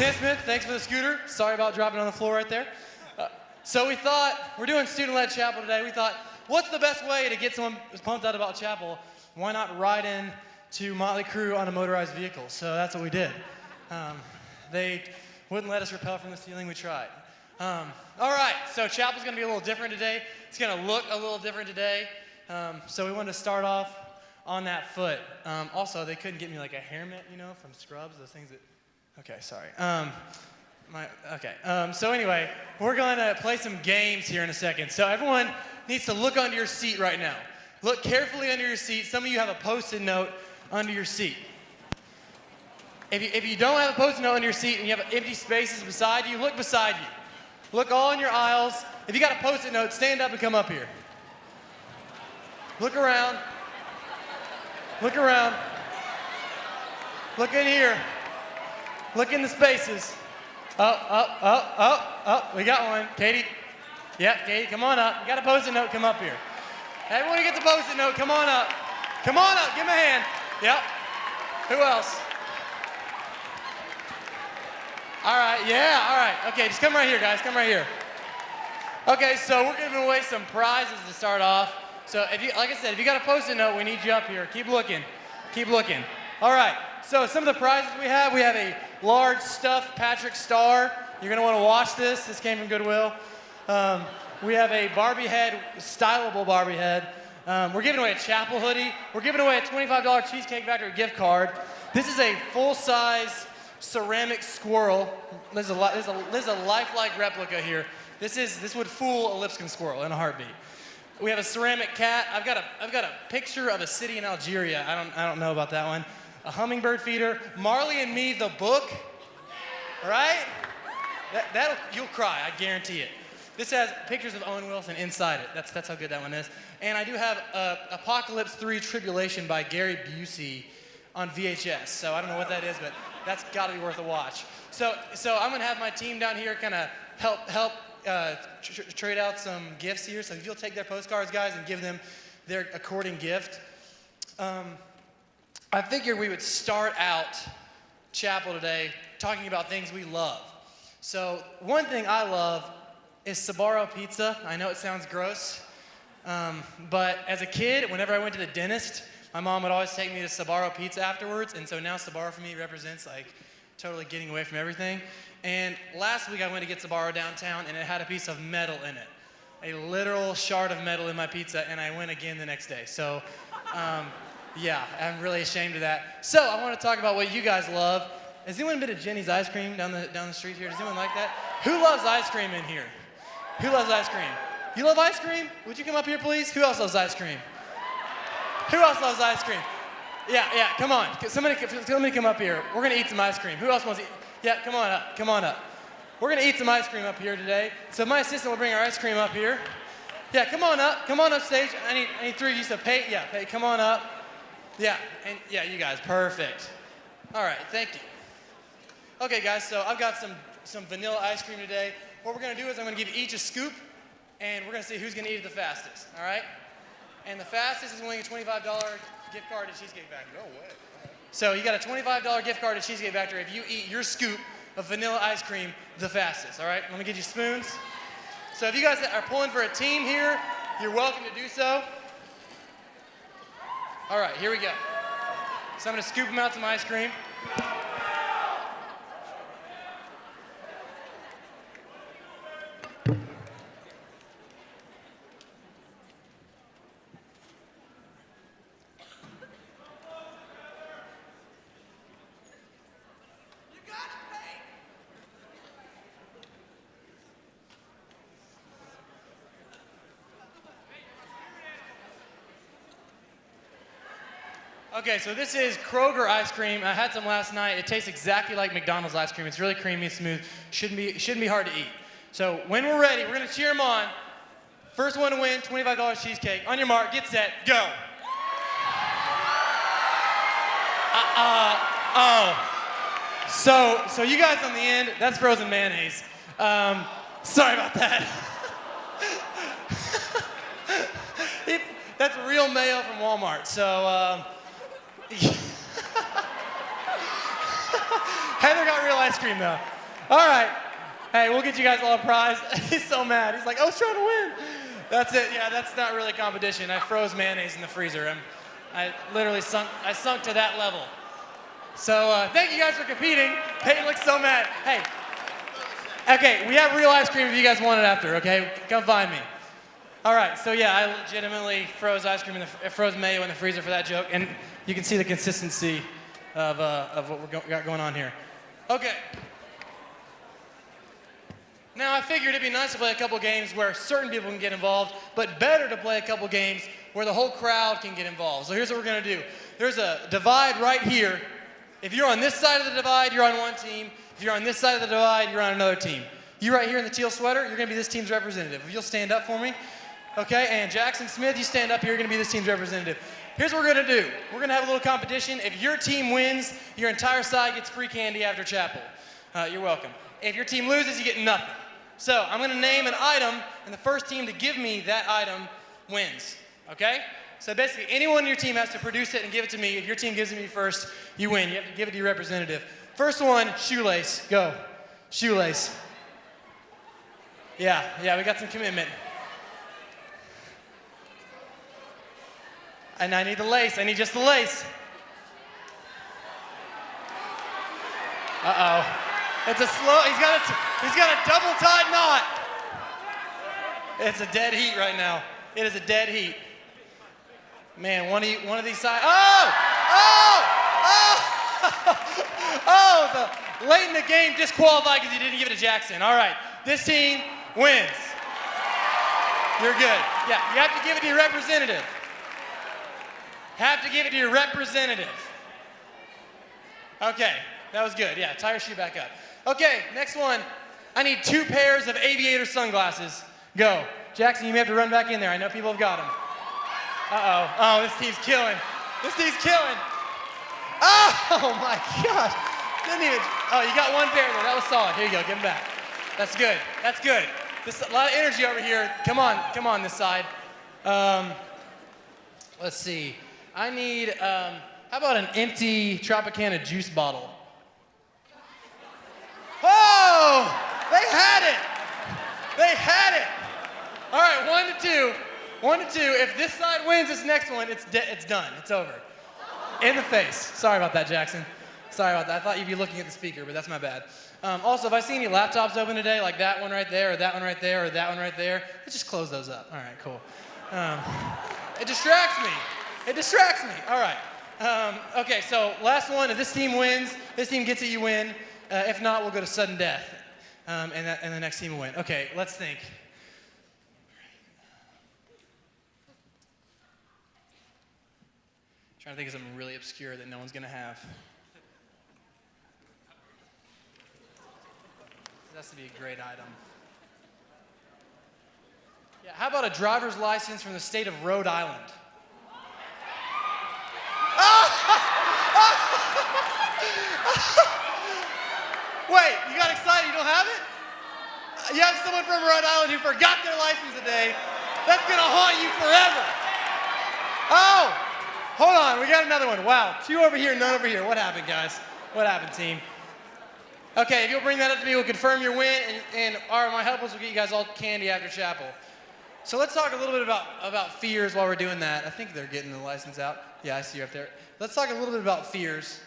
Sam Smith, thanks for the scooter. Sorry about dropping on the floor right there. So we thought, we're doing student-led chapel today. We thought, what's the best way to get someone pumped out about chapel? Why not ride in to Motley Crue on a motorized vehicle? So that's what we did. They wouldn't let us rappel from the ceiling. We tried. All right, so chapel's going to be a little different today. It's going to look a little different today. So we wanted to start off on that foot. Also, they couldn't get me like a hairnet, you know, from Scrubs, those things that... Okay, sorry. So anyway, we're going to play some games here in a second. So everyone needs to look under your seat right now. Look carefully under your seat. Some of you have a Post-it note under your seat. If you don't have a Post-it note under your seat and you have empty spaces beside you, look beside you. Look all in your aisles. If you got a Post-it note, stand up and come up here. Look around. Look around. Look in here. Look in the spaces. We got one. Katie. Yep, Katie, come on up. You got a Post-it note, come up here. Everyone who gets a Post-it note, come on up. Come on up, give him a hand. Yep. Who else? All right, yeah, all right. Okay, just come right here, guys, come right here. Okay, so we're giving away some prizes to start off. So if you, like I said, if you got a Post-it note, we need you up here. Keep looking, keep looking. All right, so some of the prizes we have a large stuffed Patrick Star. You're gonna wanna watch this. This came from Goodwill. We have a Barbie head, stylable Barbie head. We're giving away a chapel hoodie. We're giving away a $25 Cheesecake Factory gift card. This is a full-size ceramic squirrel. There's a lifelike replica here. This would fool a Lipscomb squirrel in a heartbeat. We have a ceramic cat. I've got a picture of a city in Algeria. I don't know about that one. A hummingbird feeder. Marley and Me, the book. Right? You'll cry. I guarantee it. This has pictures of Owen Wilson inside it. That's how good that one is. And I do have Apocalypse 3 Tribulation by Gary Busey on VHS. So I don't know what that is, but that's got to be worth a watch. So I'm going to have my team down here kind of help trade out some gifts here. So if you'll take their postcards, guys, and give them their according gift. I figured we would start out chapel today talking about things we love. So one thing I love is Sbarro pizza. I know it sounds gross, but as a kid, whenever I went to the dentist, my mom would always take me to Sbarro pizza afterwards, and so now Sbarro for me represents like totally getting away from everything. And last week I went to get Sbarro downtown, and it had a piece of metal in it, a literal shard of metal in my pizza, and I went again the next day. So, yeah, I'm really ashamed of that. So I want to talk about what you guys love. Has anyone been to Jenny's Ice Cream down the street here? Does anyone like that? Who loves ice cream in here? Who loves ice cream? You love ice cream? Would you come up here, please? Who else loves ice cream? Who else loves ice cream? Yeah, come on. Somebody come up here. We're going to eat some ice cream. Who else wants to eat? Yeah, come on up. We're going to eat some ice cream up here today. So my assistant will bring our ice cream up here. Yeah, come on up stage. I need three of you to pay. Yeah, pay, come on up. Yeah, and yeah, you guys, perfect. All right, thank you. Okay, guys, so I've got some vanilla ice cream today. What we're going to do is I'm going to give each a scoop, and we're going to see who's going to eat it the fastest, all right? And the fastest is winning a $25 gift card to Cheesecake Factory. No way. So you got a $25 gift card to Cheesecake Factory if you eat your scoop of vanilla ice cream the fastest, all right? Let me get you spoons. So if you guys are pulling for a team here, you're welcome to do so. All right, here we go. So I'm going to scoop them out some ice cream. Okay, so this is Kroger ice cream. I had some last night. It tastes exactly like McDonald's ice cream. It's really creamy, smooth. Shouldn't be hard to eat. So when we're ready, we're gonna cheer them on. First one to win, $25 cheesecake. On your mark, get set, go. So you guys on the end, that's frozen mayonnaise. Sorry about that. That's real mayo from Walmart. So. Heather got real ice cream though. All right. Hey, we'll get you guys all a prize. He's so mad. He's like, I was trying to win. That's it. Yeah, that's not really a competition. I froze mayonnaise in the freezer. I literally sunk to that level. So thank you guys for competing. Peyton looks so mad. Hey. Okay, we have real ice cream if you guys want it after, okay? Come find me. All right, so yeah, I legitimately froze froze mayo in the freezer for that joke, and you can see the consistency of what we got going on here. Okay. Now, I figured it'd be nice to play a couple games where certain people can get involved, but better to play a couple games where the whole crowd can get involved. So here's what we're gonna do. There's a divide right here. If you're on this side of the divide, you're on one team. If you're on this side of the divide, you're on another team. You right here in the teal sweater, you're gonna be this team's representative. If you'll stand up for me. Okay, and Jackson Smith, you stand up here, you're gonna be this team's representative. Here's what we're gonna do. We're gonna have a little competition. If your team wins, your entire side gets free candy after chapel. You're welcome. If your team loses, you get nothing. So I'm gonna name an item, and the first team to give me that item wins, okay? So basically, anyone in your team has to produce it and give it to me. If your team gives it to me first, you win. You have to give it to your representative. First one, shoelace, go. Shoelace. Yeah, we got some commitment. And I need the lace, I need just the lace. Uh-oh. It's a slow, he's got a double tied knot. It's a dead heat right now. It is a dead heat. Man, one of these sides, late in the game disqualified because he didn't give it to Jackson. All right, this team wins. You're good. Yeah, you have to give it to your representative. Have to give it to your representative. Okay, that was good. Yeah, tie your shoe back up. Okay, next one. I need 2 pairs of aviator sunglasses. Go. Jackson, you may have to run back in there. I know people have got them. Uh-oh. Oh, this team's killing. This team's killing. Oh, my gosh. Didn't even. Oh, you got 1 pair there. That was solid. Here you go. Give them back. That's good. That's good. There's a lot of energy over here. Come on this side. Let's see. I need, how about an empty Tropicana juice bottle? Oh, they had it. They had it. All right, 1 to 2. 1 to 2. If this side wins this next one, it's done. It's over. In the face. Sorry about that, Jackson. Sorry about that. I thought you'd be looking at the speaker, but that's my bad. Also, if I see any laptops open today, like that one right there, or that one right there, or that one right there, let's just close those up. All right, cool. It distracts me. It distracts me. All right. Okay, so last one. If this team wins, this team gets it, you win. If not, we'll go to sudden death. And the next team will win. Okay, let's think. Trying to think of something really obscure that no one's going to have. This has to be a great item. Yeah, how about a driver's license from the state of Rhode Island? Wait, you got excited, you don't have it? You have someone from Rhode Island who forgot their license today. That's gonna haunt you forever. Oh, hold on, we got another one. Wow, 2 over here, none over here. What happened, guys? What happened, team? Okay, if you'll bring that up to me, we'll confirm your win, and my helpers will get you guys all candy after chapel. So let's talk a little bit about fears while we're doing that. I think they're getting the license out. Yeah, I see you up there. Let's talk a little bit about fears.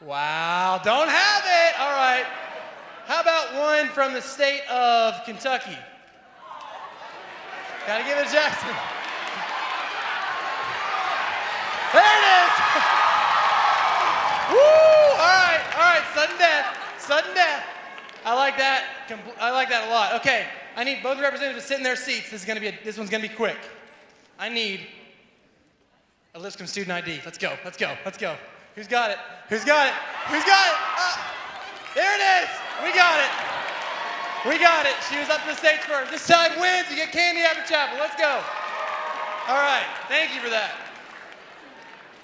Wow, don't have it. All right. How about one from the state of Kentucky? Gotta give it to Jackson. There it is. Woo! All right, sudden death. I like that a lot. Okay, I need both representatives to sit in their seats. This one's gonna be quick. I need a Lipscomb student ID. Let's go. Who's got it? There it is. We got it. She was up to the stage first. This side wins. You get candy after chapel. Let's go. All right. Thank you for that.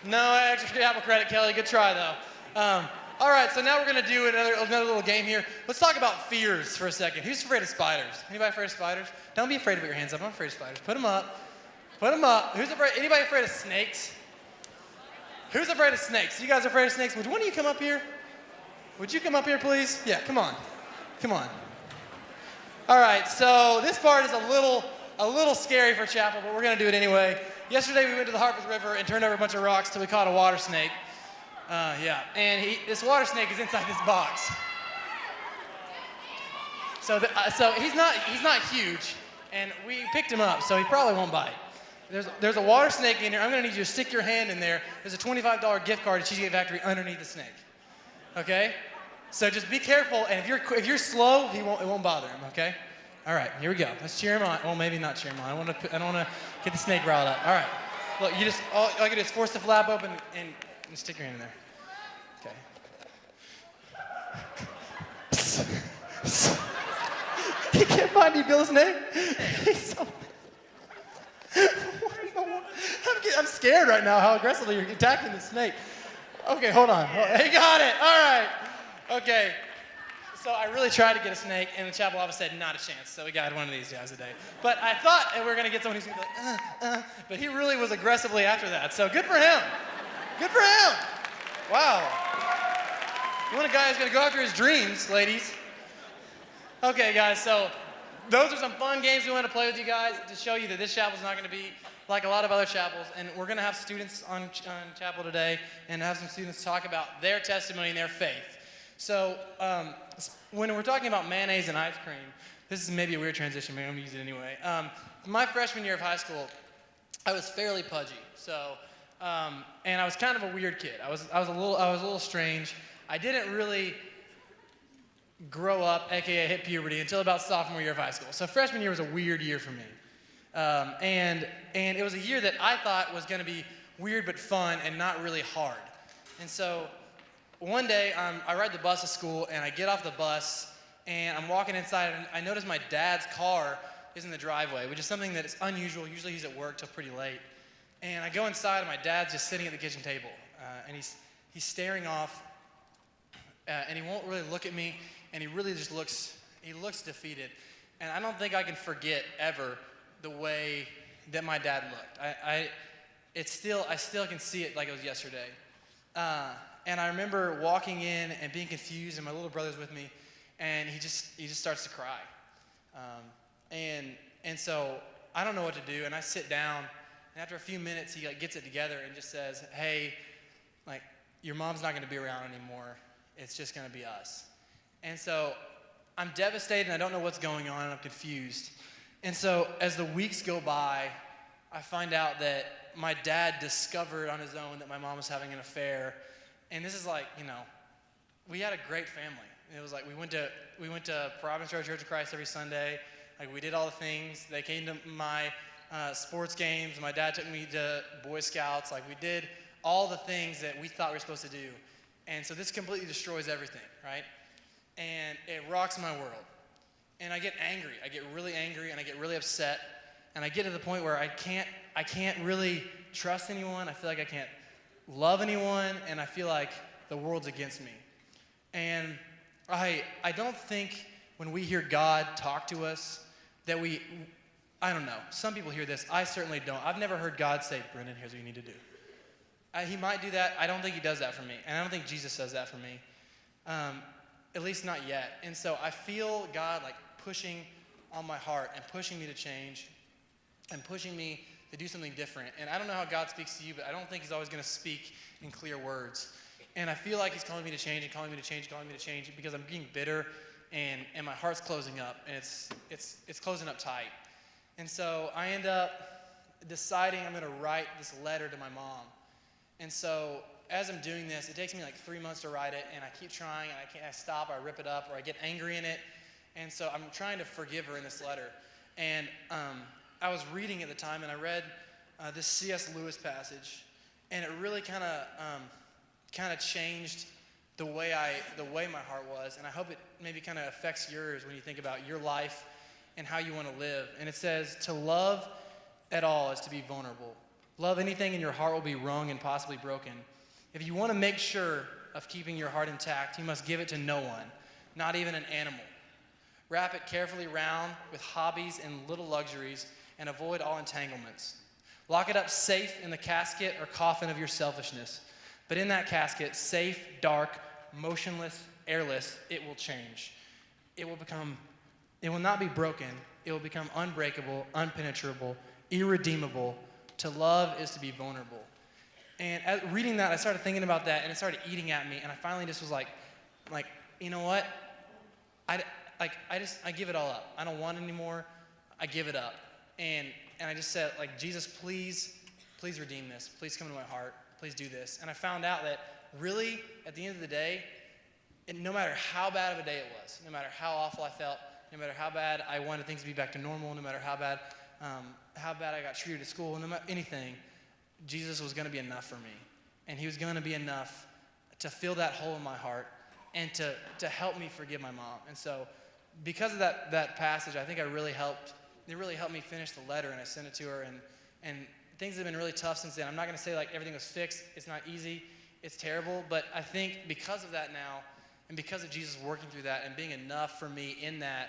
No extra chapel credit, Kelly. Good try, though. All right. So now we're going to do another little game here. Let's talk about fears for a second. Who's afraid of spiders? Anybody afraid of spiders? Don't be afraid to put your hands up. I'm afraid of spiders. Put them up. Who's afraid? Anybody afraid of snakes? Who's afraid of snakes? You guys afraid of snakes? Would one of you come up here? Would you come up here, please? Yeah, come on. Come on. All right, so this part is a little scary for chapel, but we're going to do it anyway. Yesterday we went to the Harpeth River and turned over a bunch of rocks till we caught a water snake. And this water snake is inside this box. So he's not huge, and we picked him up, so he probably won't bite. There's a water snake in here. I'm going to need you to stick your hand in there. There's a $25 gift card at Cheesecake Factory underneath the snake. Okay? So just be careful, and if you're slow, it won't bother him. Okay? All right, here we go. Let's cheer him on. Well, maybe not cheer him on. I don't want to get the snake riled up. All right. Look, all you gotta do is force the flap open and stick your hand in there. He can't find you, Bill Snake. He's so. I'm scared right now how aggressively you're attacking the snake. Okay, hold on. He got it. All right. Okay. So I really tried to get a snake, and the chapel office said not a chance. So we got one of these guys today. But I thought we were gonna get someone who's gonna be like, but he really was aggressively after that. So good for him. Good for him. Wow. You want a guy who's gonna go after his dreams, ladies. Okay, guys. So those are some fun games we want to play with you guys to show you that this chapel is not going to be like a lot of other chapels. And we're going to have students on chapel today and have some students talk about their testimony and their faith. So when we're talking about mayonnaise and ice cream, this is maybe a weird transition, but I'm going to use it anyway. My freshman year of high school, I was fairly pudgy. So, and I was kind of a weird kid. I was a little strange. I didn't really grow up, aka hit puberty, until about sophomore year of high school. So freshman year was a weird year for me. And it was a year that I thought was going to be weird but fun and not really hard. And so one day I ride the bus to school, and I get off the bus, and I'm walking inside, and I notice my dad's car is in the driveway, which is something that is unusual. Usually he's at work till pretty late. And I go inside, and my dad's just sitting at the kitchen table, and he's staring off, and he won't really look at me. And he really just looks defeated. And I don't think I can forget ever the way that my dad looked. I still can see it like it was yesterday. And I remember walking in and being confused, and my little brother's with me, and he just starts to cry. And so I don't know what to do, and I sit down, and after a few minutes, he gets it together and just says, "Hey, your mom's not going to be around anymore. It's just going to be us." And so I'm devastated, and I don't know what's going on, and I'm confused. And so as the weeks go by, I find out that my dad discovered on his own that my mom was having an affair. And this is we had a great family. It was like we went to Providence Road Church of Christ every Sunday. We did all the things. They came to my sports games. My dad took me to Boy Scouts. We did all the things that we thought we were supposed to do. And so this completely destroys everything, right? And it rocks my world. And I get angry. I get really angry, and I get really upset. And I get to the point where I can't really trust anyone. I feel like I can't love anyone, and I feel like the world's against me. And I don't think when we hear God talk to us that I don't know. Some people hear this. I certainly don't. I've never heard God say, "Brendan, here's what you need to do." He might do that. I don't think he does that for me. And I don't think Jesus says that for me. At least not yet. And so I feel God pushing on my heart and pushing me to change and pushing me to do something different. And I don't know how God speaks to you, but I don't think he's always going to speak in clear words. And I feel like he's calling me to change and calling me to change, calling me to change because I'm being bitter and my heart's closing up, and it's closing up tight. And so I end up deciding I'm going to write this letter to my mom. And so as I'm doing this, it takes me 3 months to write it, and I keep trying, and I stop, I rip it up, or I get angry in it. And so I'm trying to forgive her in this letter. And I was reading at the time, and I read this C.S. Lewis passage, and it really kind of changed the way my heart was. And I hope it maybe kind of affects yours when you think about your life and how you want to live. And it says, "To love at all is to be vulnerable. Love anything in your heart will be wrung and possibly broken. If you want to make sure of keeping your heart intact, you must give it to no one, not even an animal. Wrap it carefully round with hobbies and little luxuries and avoid all entanglements. Lock it up safe in the casket or coffin of your selfishness. But in that casket, safe, dark, motionless, airless, it will change. It will not be broken. It will become unbreakable, unpenetrable, irredeemable. To love is to be vulnerable. And as reading that, I started thinking about that, and it started eating at me, and I finally just was like, you know what? I give it all up. I don't want it anymore. I give it up. And I just said, like, Jesus, please redeem this. Please come into my heart. Please do this. And I found out that really, at the end of the day, no matter how bad of a day it was, no matter how awful I felt, no matter how bad I wanted things to be back to normal, no matter how bad I got treated at school, no matter anything, Jesus was going to be enough for me. And he was going to be enough to fill that hole in my heart and to help me forgive my mom. And so because of that passage, I think it really helped me finish the letter, and I sent it to her, and things have been really tough since then. I'm not going to say like everything was fixed. It's not easy. It's terrible. But I think because of that now, and because of Jesus working through that and being enough for me in that,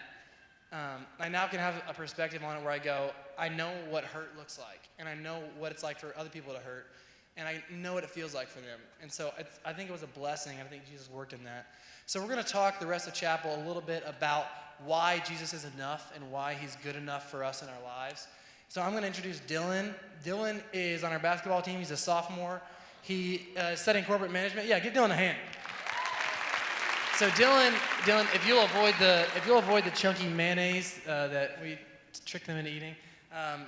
I now can have a perspective on it where I go, I know what hurt looks like, and I know what it's like for other people to hurt, and I know what it feels like for them. And so I think it was a blessing. I think Jesus worked in that. So we're going to talk the rest of chapel a little bit about why Jesus is enough and why he's good enough for us in our lives. So I'm going to introduce Dylan. Dylan is on our basketball team. He's a sophomore. He is studying corporate management. Yeah, give Dylan a hand. So Dylan, if you'll avoid the chunky mayonnaise that we tricked them into eating,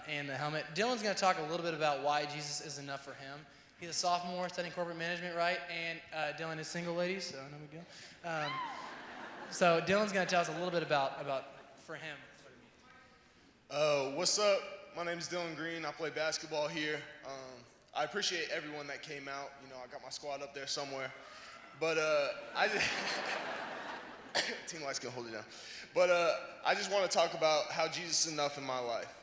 and the helmet, Dylan's going to talk a little bit about why Jesus is enough for him. He's a sophomore studying corporate management, right? And Dylan is single, ladies, so no big deal. So Dylan's going to tell us a little bit about for him. What's up? My name is Dylan Green. I play basketball here. I appreciate everyone that came out. You know, I got my squad up there somewhere. But I just Team Lights can hold it down. But I just want to talk about how Jesus is enough in my life.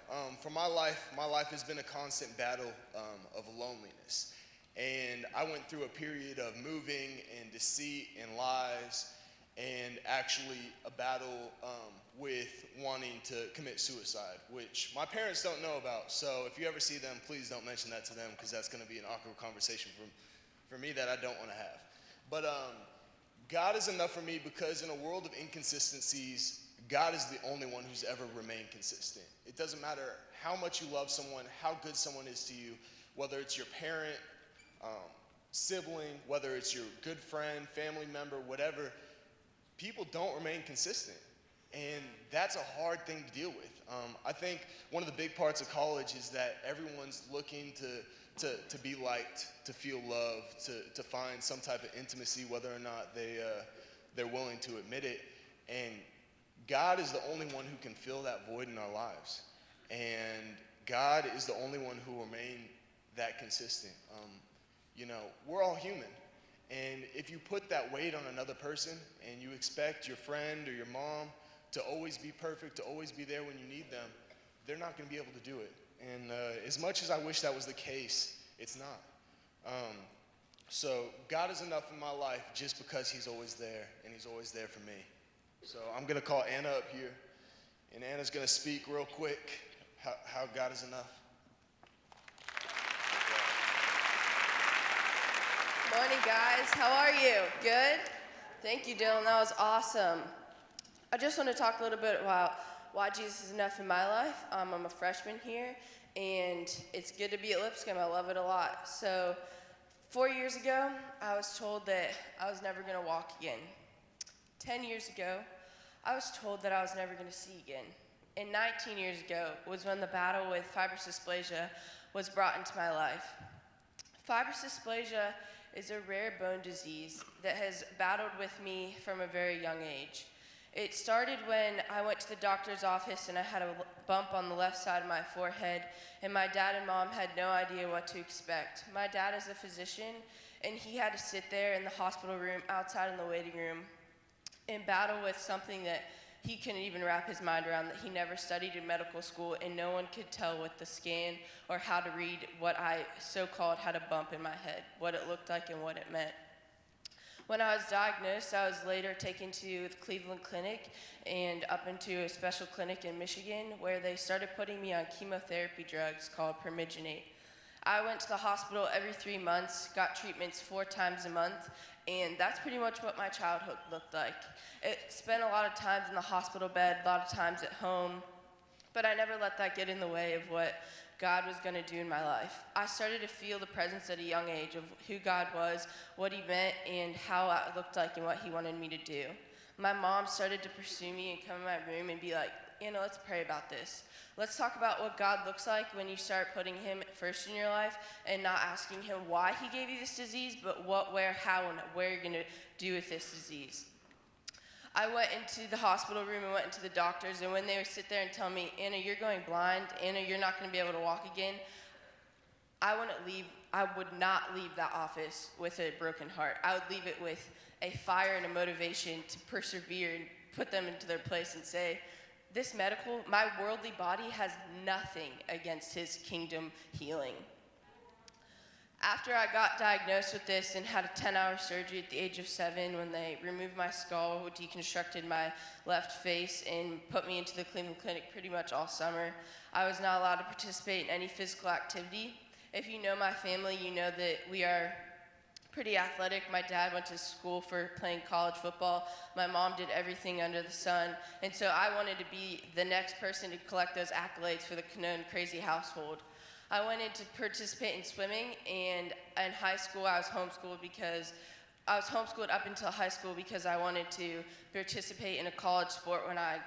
For my life has been a constant battle of loneliness. And I went through a period of moving and deceit and lies, and actually a battle with wanting to commit suicide, which my parents don't know about. So if you ever see them, please don't mention that to them, because that's going to be an awkward conversation for me that I don't want to have. But God is enough for me because in a world of inconsistencies, God is the only one who's ever remained consistent. It doesn't matter how much you love someone, how good someone is to you, whether it's your parent, sibling, whether it's your good friend, family member, whatever, people don't remain consistent. And that's a hard thing to deal with. I think one of the big parts of college is that everyone's looking to be liked, to feel loved, to find some type of intimacy, whether or not they're willing to admit it. And God is the only one who can fill that void in our lives. And God is the only one who will remain that consistent. You know, we're all human. And if you put that weight on another person and you expect your friend or your mom to always be perfect, to always be there when you need them, they're not going to be able to do it. And as much as I wish that was the case, it's not. So God is enough in my life just because he's always there, and he's always there for me. So I'm going to call Anna up here, and Anna's going to speak real quick how God is enough. Morning, guys. How are you? Good? Thank you, Dylan. That was awesome. I just want to talk a little bit about why Jesus is enough in my life. I'm a freshman here, and it's good to be at Lipscomb. I love it a lot. So 4 years ago, I was told that I was never going to walk again. 10 years ago, I was told that I was never going to see again. And 19 years ago was when the battle with fibrous dysplasia was brought into my life. Fibrous dysplasia is a rare bone disease that has battled with me from a very young age. It started when I went to the doctor's office and I had a bump on the left side of my forehead, and my dad and mom had no idea what to expect. My dad is a physician, and he had to sit there in the hospital room, outside in the waiting room, and battle with something that he couldn't even wrap his mind around, that he never studied in medical school, and no one could tell with the scan or how to read what I so-called had a bump in my head, what it looked like and what it meant. When I was diagnosed, I was later taken to the Cleveland Clinic and up into a special clinic in Michigan where they started putting me on chemotherapy drugs called permigenate. I went to the hospital every 3 months, got treatments 4 times a month, and that's pretty much what my childhood looked like. It spent a lot of times in the hospital bed, a lot of times at home, but I never let that get in the way of what God was going to do in my life. I started to feel the presence at a young age of who God was, what he meant, and how it looked like and what he wanted me to do. My mom started to pursue me and come in my room and be like, Anna, let's pray about this. Let's talk about what God looks like when you start putting him first in your life and not asking him why he gave you this disease, but what, where, how, and where you're going to do with this disease. I went into the hospital room and went into the doctors, and when they would sit there and tell me, Anna, you're going blind, Anna, you're not going to be able to walk again, I would not leave that office with a broken heart. I would leave it with a fire and a motivation to persevere and put them into their place and say, my worldly body has nothing against his kingdom healing. After I got diagnosed with this and had a 10-hour surgery at the age of 7, when they removed my skull, deconstructed my left face, and put me into the Cleveland Clinic pretty much all summer, I was not allowed to participate in any physical activity. If you know my family, you know that we are pretty athletic. My dad went to school for playing college football. My mom did everything under the sun. And so I wanted to be the next person to collect those accolades for the Canone Crazy household. I wanted to participate in swimming, and in high school I was homeschooled up until high school because I wanted to participate in a college sport when I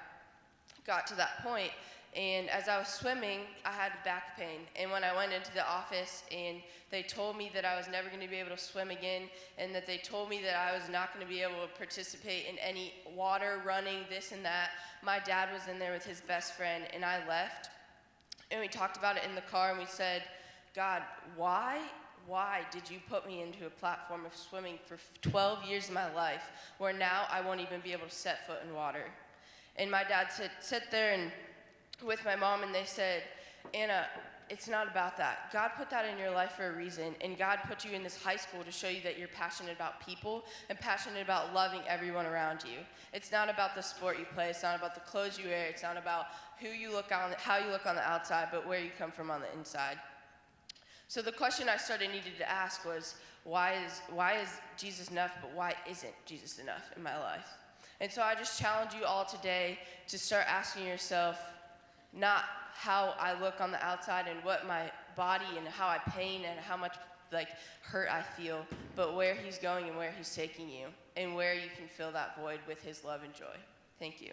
got to that point. And as I was swimming, I had back pain. And when I went into the office and they told me that I was never going to be able to swim again, and that they told me that I was not going to be able to participate in any water, running, this and that, my dad was in there with his best friend, and I left. And we talked about it in the car, and we said, God, why did you put me into a platform of swimming for 12 years of my life where now I won't even be able to set foot in water? And my dad said, sit there and with my mom, and they said, Anna, it's not about that. God put that in your life for a reason, and God put you in this high school to show you that you're passionate about people and passionate about loving everyone around you. It's not about the sport you play. It's not about the clothes you wear. It's not about how you look on the outside, but where you come from on the inside. So the question I needed to ask was, why is Jesus enough, but why isn't Jesus enough in my life? And so I just challenge you all today to start asking yourself, not how I look on the outside and what my body and how I pain and how much hurt I feel, but where he's going and where he's taking you, and where you can fill that void with his love and joy. Thank you.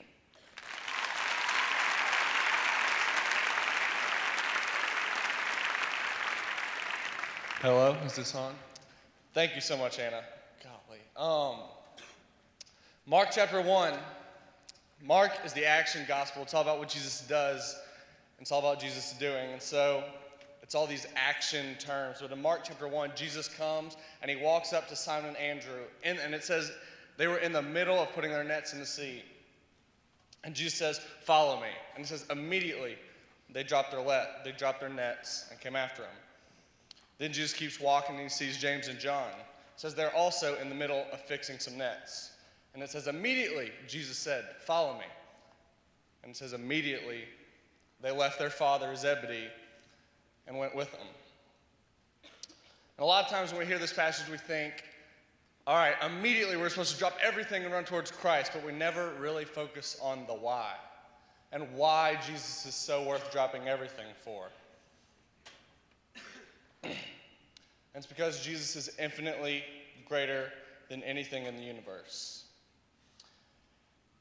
Hello, is this on? Thank you so much, Anna. Golly. Mark chapter 1. Mark is the action gospel. It's all about what Jesus does. It's all about Jesus doing. And so it's all these action terms. But in Mark chapter 1, Jesus comes and he walks up to Simon and Andrew. And it says they were in the middle of putting their nets in the sea. And Jesus says, follow me. And it says immediately they dropped their nets and came after him. Then Jesus keeps walking and he sees James and John. It says they're also in the middle of fixing some nets. And it says immediately Jesus said, follow me. And it says immediately they left their father Zebedee and went with him. And a lot of times when we hear this passage we think, all right, immediately we're supposed to drop everything and run towards Christ, but we never really focus on the why and why Jesus is so worth dropping everything for. And it's because Jesus is infinitely greater than anything in the universe.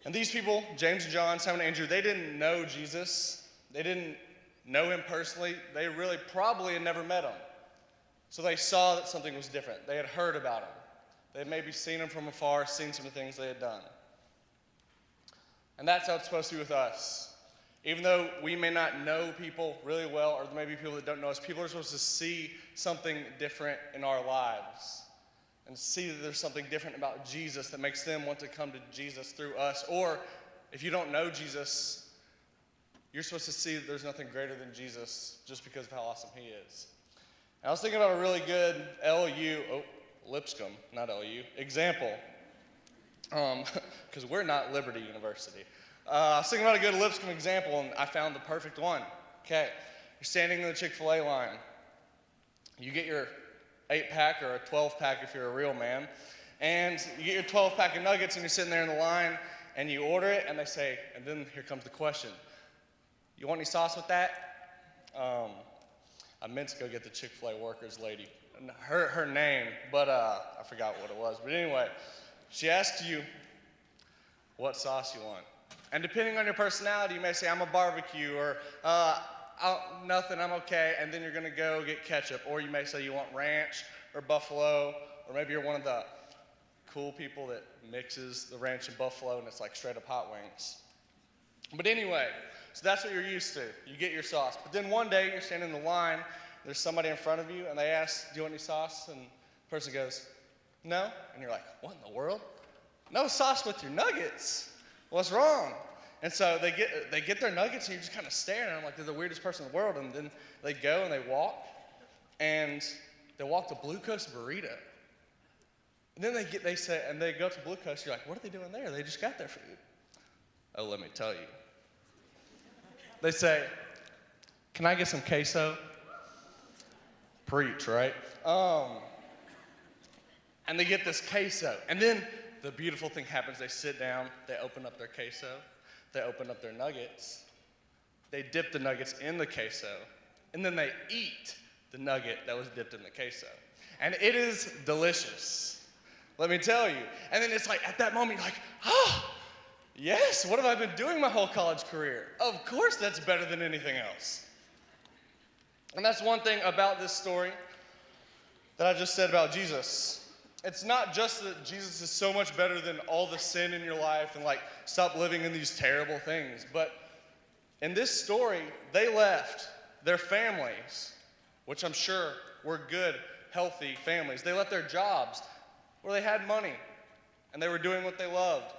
And these people, James and John, Simon and Andrew, they didn't know Jesus. They didn't know him personally. They really probably had never met him. So they saw that something was different. They had heard about him. They had maybe seen him from afar, seen some of the things they had done. And that's how it's supposed to be with us. Even though we may not know people really well, or there may be people that don't know us, people are supposed to see something different in our lives and see that there's something different about Jesus that makes them want to come to Jesus through us. Or if you don't know Jesus, you're supposed to see that there's nothing greater than Jesus just because of how awesome he is. And I was thinking about a really good Lipscomb, not LU, example, because we're not Liberty University. I was thinking about a good Lipscomb example, and I found the perfect one. Okay, you're standing in the Chick-fil-A line, You get your 8-pack or a 12-pack if you're a real man, and you get your 12-pack of nuggets and you're sitting there in the line and you order it and they say, and then here comes the question, you want any sauce with that? I meant to go get the Chick-fil-A workers lady, her name, but I forgot what it was. But anyway, she asked you what sauce you want. And depending on your personality, you may say, I'm a barbecue, or nothing, I'm okay, and then you're gonna go get ketchup. Or you may say you want ranch or buffalo, or maybe you're one of the cool people that mixes the ranch and buffalo and it's like straight up hot wings. But anyway, so that's what you're used to. You get your sauce. But then one day you're standing in the line, there's somebody in front of you and they ask, do you want any sauce? And the person goes, no. And you're like, what in the world? No sauce with your nuggets. What's wrong? And so they get their nuggets and you're just kind of staring at them like they're the weirdest person in the world. And then they go and they walk to Blue Coast Burrito. And then they go to Blue Coast, you're like, what are they doing there? They just got their food. Oh, let me tell you. They say, can I get some queso? Preach, right? And they get this queso. And then the beautiful thing happens. They sit down, they open up their queso, they open up their nuggets, they dip the nuggets in the queso, and then they eat the nugget that was dipped in the queso. And it is delicious, let me tell you. And then it's like, at that moment, you're like, yes, what have I been doing my whole college career? Of course that's better than anything else. And that's one thing about this story that I just said about Jesus. It's not just that Jesus is so much better than all the sin in your life and like stop living in these terrible things. But in this story, they left their families, which I'm sure were good, healthy families. They left their jobs where they had money and they were doing what they loved.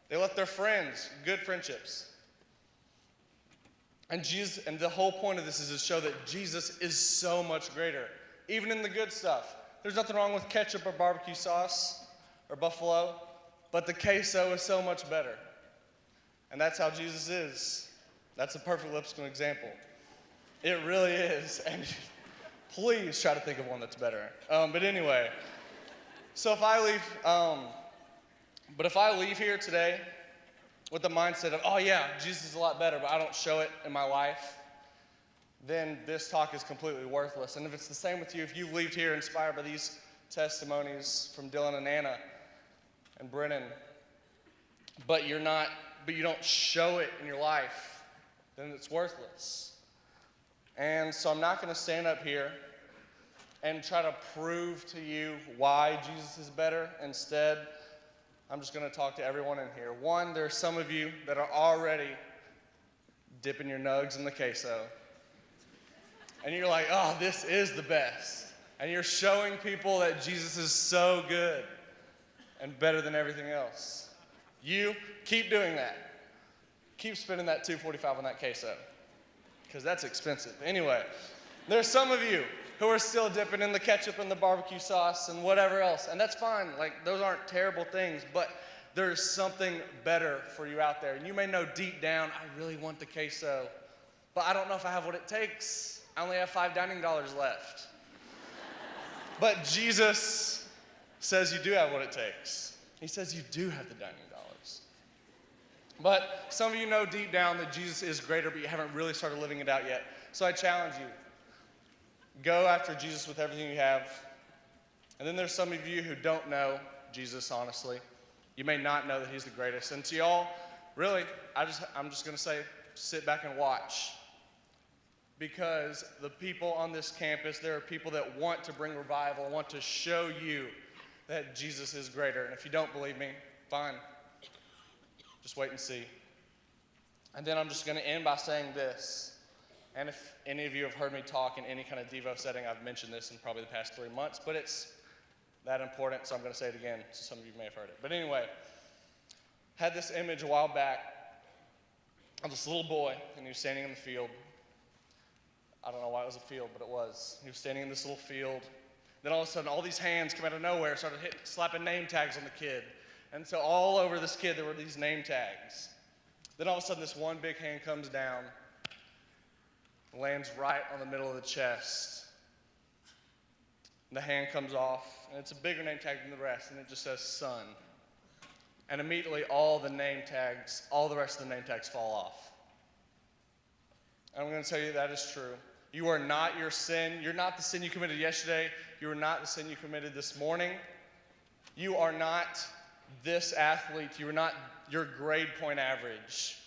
They left their friends, good friendships. And the whole point of this is to show that Jesus is so much greater, even in the good stuff. There's nothing wrong with ketchup or barbecue sauce or buffalo, but the queso is so much better. And that's how Jesus is. That's a perfect Lipscomb example. It really is. And please try to think of one that's better. But anyway, so if I leave here today with the mindset of, oh yeah, Jesus is a lot better, but I don't show it in my life, then this talk is completely worthless. And if it's the same with you, if you leave here inspired by these testimonies from Dylan and Anna and Brennan, but you don't show it in your life, then it's worthless. And so I'm not going to stand up here and try to prove to you why Jesus is better. Instead, I'm just going to talk to everyone in here. One, there's some of you that are already dipping your nugs in the queso. And you're like, oh, this is the best. And you're showing people that Jesus is so good and better than everything else. You keep doing that. Keep spending that $2.45 on that queso, because that's expensive. Anyway, there's some of you who are still dipping in the ketchup and the barbecue sauce and whatever else, and that's fine. Like, those aren't terrible things, but there's something better for you out there. And you may know deep down, I really want the queso, but I don't know if I have what it takes. I only have $5 dining dollars left. But Jesus says you do have what it takes. He says you do have the dining dollars. But some of you know deep down that Jesus is greater, but you haven't really started living it out yet. So I challenge you, go after Jesus with everything you have. And then there's some of you who don't know Jesus, honestly. You may not know that he's the greatest. And to y'all, really, I'm just going to say, sit back and watch. Because the people on this campus, there are people that want to bring revival, want to show you that Jesus is greater. And if you don't believe me, fine. Just wait and see. And then I'm just going to end by saying this. And if any of you have heard me talk in any kind of Devo setting, I've mentioned this in probably the past 3 months, but it's that important, so I'm going to say it again, so some of you may have heard it. But anyway, had this image a while back of this little boy, and he was standing in the field. I don't know why it was a field, but it was. He was standing in this little field. Then all of a sudden, all these hands came out of nowhere, started slapping name tags on the kid. And so all over this kid, there were these name tags. Then all of a sudden, this one big hand comes down, lands right on the middle of the chest. And the hand comes off, and it's a bigger name tag than the rest, and it just says son. And immediately all the rest of the name tags fall off. And I'm going to tell you that is true. You are not your sin. You're not the sin you committed yesterday. You are not the sin you committed this morning. You are not this athlete. You are not your grade point average.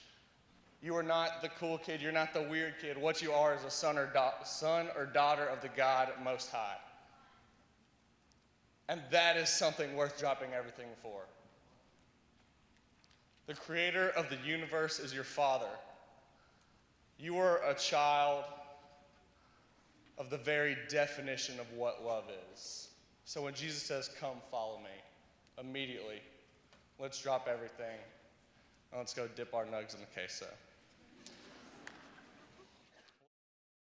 You are not the cool kid. You're not the weird kid. What you are is a son or daughter of the God Most High. And that is something worth dropping everything for. The creator of the universe is your father. You are a child of the very definition of what love is. So when Jesus says, come follow me, immediately, let's drop everything and let's go dip our nugs in the queso.